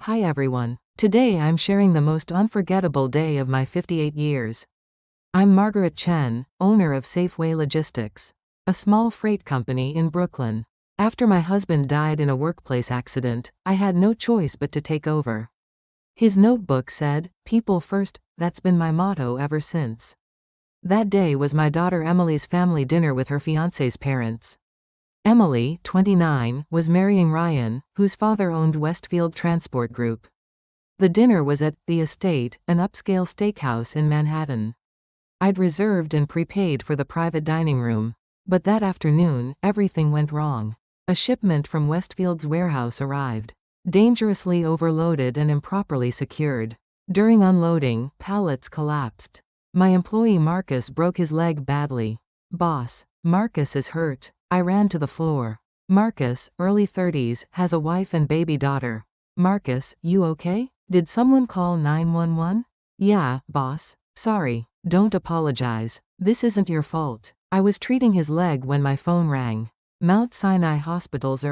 Hi everyone. Today I'm sharing the most unforgettable day of my 58 years. I'm Margaret Chen, owner of Safeway Logistics, a small freight company in Brooklyn. After my husband died in a workplace accident, I had no choice but to take over. His notebook said, "People first." That's been my motto ever since. That day was my daughter Emily's family dinner with her fiancé's parents. Emily, 29, was marrying Ryan, whose father owned Westfield Transport Group. The dinner was at The Estate, an upscale steakhouse in Manhattan. I'd reserved and prepaid for the private dining room. But that afternoon, everything went wrong. A shipment from Westfield's warehouse arrived, dangerously overloaded and improperly secured. During unloading, pallets collapsed. My employee Marcus broke his leg badly. "Boss, Marcus is hurt." I ran to the floor. Marcus, early 30s, has a wife and baby daughter. "Marcus, you okay? Did someone call 911? "Yeah, boss. Sorry. Don't apologize. This isn't your fault." I was treating his leg when my phone rang. Mount Sinai Hospital's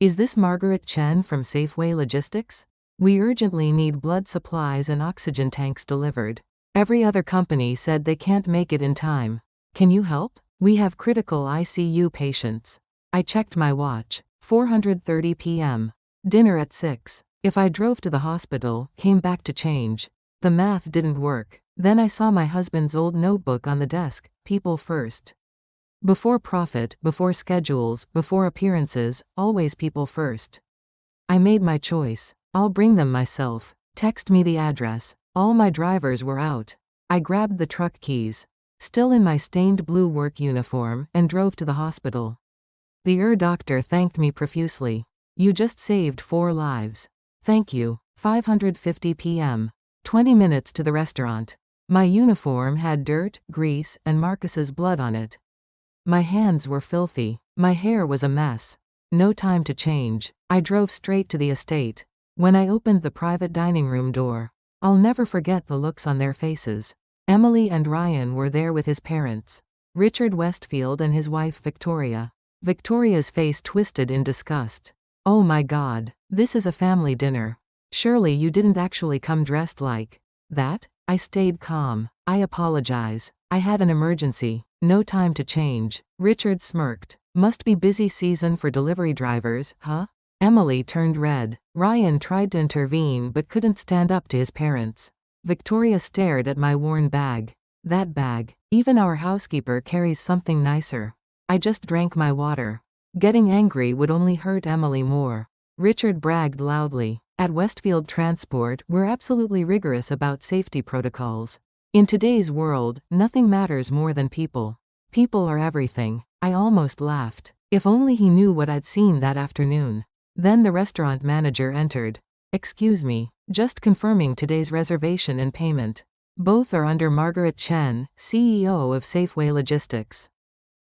Is this Margaret Chen from Safeway Logistics? We urgently need blood supplies and oxygen tanks delivered. Every other company said they can't make it in time. Can you help? We have critical ICU patients. I checked my watch. 4:30 p.m. Dinner at 6. If I drove to the hospital, came back to change, the math didn't work. Then I saw my husband's old notebook on the desk. People first. Before profit, before schedules, before appearances, always people first. I made my choice. I'll bring them myself. Text me the address. All my drivers were out. I grabbed the truck keys, still in my stained blue work uniform, and drove to the hospital. The doctor thanked me profusely. "You just saved 4 lives." "Thank you." 5:50 p.m. 20 minutes to the restaurant. My uniform had dirt, grease, and Marcus's blood on it. My hands were filthy. My hair was a mess. No time to change. I drove straight to the estate. When I opened the private dining room door, I'll never forget the looks on their faces. Emily and Ryan were there with his parents, Richard Westfield and his wife Victoria. Victoria's face twisted in disgust. "Oh my God, this is a family dinner. Surely you didn't actually come dressed like that?" I stayed calm. "I apologize. I had an emergency. No time to change." Richard smirked. "Must be busy season for delivery drivers, huh?" Emily turned red. Ryan tried to intervene but couldn't stand up to his parents. Victoria stared at my worn bag. "That bag. Even our housekeeper carries something nicer." I just drank my water. Getting angry would only hurt Emily more. Richard bragged loudly. "At Westfield Transport, we're absolutely rigorous about safety protocols. In today's world, nothing matters more than people. People are everything." I almost laughed. If only he knew what I'd seen that afternoon. Then the restaurant manager entered. "Excuse me, just confirming today's reservation and payment. Both are under Margaret Chen, CEO of Safeway Logistics.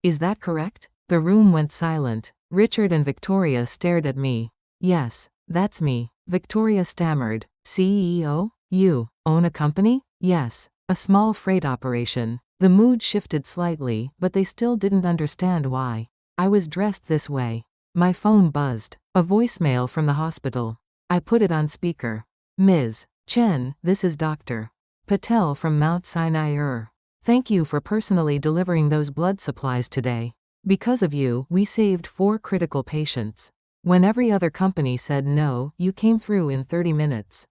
Is that correct?" The room went silent. Richard and Victoria stared at me. "Yes, that's me." Victoria stammered. "CEO? You own a company?" "Yes, a small freight operation." The mood shifted slightly, but they still didn't understand why I was dressed this way. My phone buzzed. A voicemail from the hospital. I put it on speaker. "Ms. Chen, this is Dr. Patel from Mount Sinai. Thank you for personally delivering those blood supplies today. Because of you, we saved 4 critical patients. When every other company said no, you came through in 30 minutes.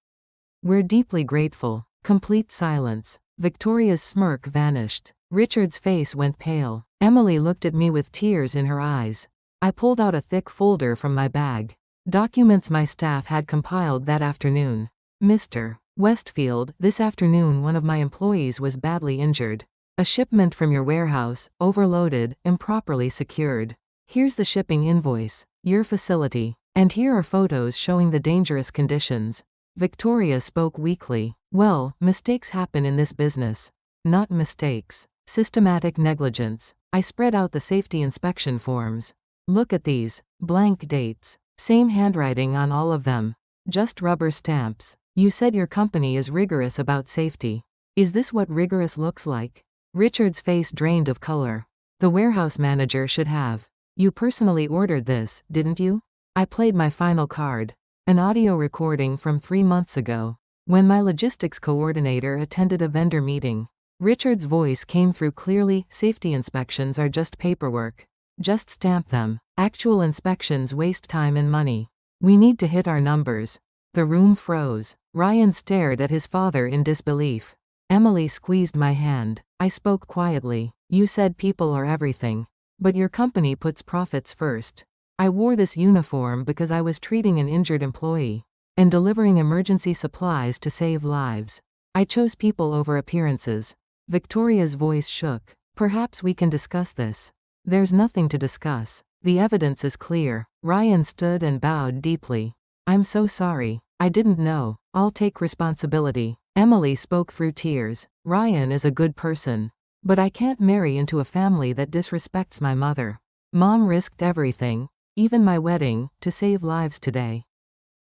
We're deeply grateful." Complete silence. Victoria's smirk vanished. Richard's face went pale. Emily looked at me with tears in her eyes. I pulled out a thick folder from my bag. Documents my staff had compiled that afternoon. "Mr. Westfield, this afternoon one of my employees was badly injured. A shipment from your warehouse, overloaded, improperly secured. Here's the shipping invoice, your facility, and here are photos showing the dangerous conditions." Victoria spoke weakly. "Well, mistakes happen in this business." "Not mistakes. Systematic negligence." I spread out the safety inspection forms. "Look at these. Blank dates. Same handwriting on all of them. Just rubber stamps. You said your company is rigorous about safety. Is this what rigorous looks like?" Richard's face drained of color. "The warehouse manager should have. You personally ordered this, didn't you?" I played my final card. An audio recording from 3 months ago. When my logistics coordinator attended a vendor meeting. Richard's voice came through clearly. Safety inspections are just paperwork. Just stamp them. Actual inspections waste time and money. We need to hit our numbers. The room froze. Ryan stared at his father in disbelief. Emily squeezed my hand. I spoke quietly. You said people are everything. But your company puts profits first. I wore this uniform because I was treating an injured employee and delivering emergency supplies to save lives. I chose people over appearances. Victoria's voice shook. Perhaps we can discuss this. There's nothing to discuss. The evidence is clear. Ryan stood and bowed deeply. I'm so sorry. I didn't know. I'll take responsibility. Emily spoke through tears. Ryan is a good person. But I can't marry into a family that disrespects my mother. Mom risked everything, even my wedding, to save lives today.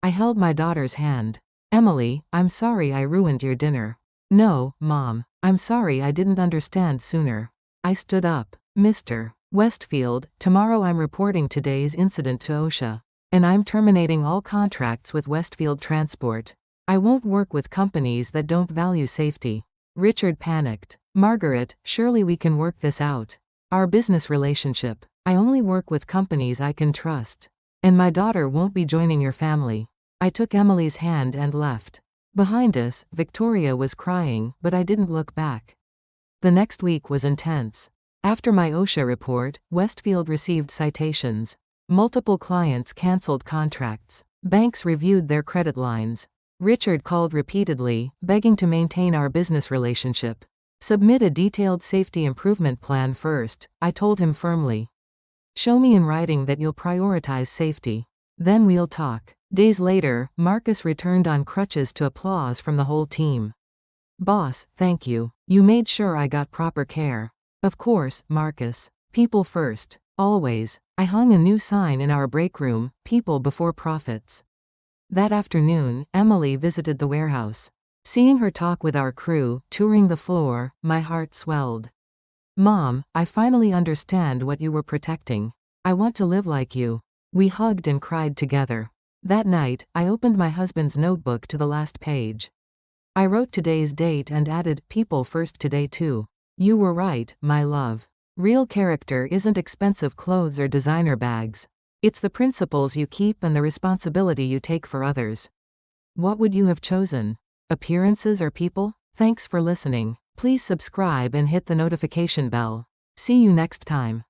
I held my daughter's hand. Emily, I'm sorry I ruined your dinner. No, Mom. I'm sorry I didn't understand sooner. I stood up. Mr. Westfield, tomorrow I'm reporting today's incident to OSHA. And I'm terminating all contracts with Westfield Transport. I won't work with companies that don't value safety. Richard panicked. Margaret, surely we can work this out. Our business relationship. I only work with companies I can trust. And my daughter won't be joining your family. I took Emily's hand and left. Behind us, Victoria was crying, but I didn't look back. The next week was intense. After my OSHA report, Westfield received citations. Multiple clients canceled contracts. Banks reviewed their credit lines. Richard called repeatedly, begging to maintain our business relationship. Submit a detailed safety improvement plan first, I told him firmly. Show me in writing that you'll prioritize safety. Then we'll talk. Days later, Marcus returned on crutches to applause from the whole team. Boss, thank you. You made sure I got proper care. Of course, Marcus. People first. Always. I hung a new sign in our break room, people before profits. That afternoon, Emily visited the warehouse. Seeing her talk with our crew, touring the floor, my heart swelled. Mom, I finally understand what you were protecting. I want to live like you. We hugged and cried together. That night, I opened my husband's notebook to the last page. I wrote today's date and added, people first today too. You were right, my love. Real character isn't expensive clothes or designer bags. It's the principles you keep and the responsibility you take for others. What would you have chosen? Appearances or people? Thanks for listening. Please subscribe and hit the notification bell. See you next time.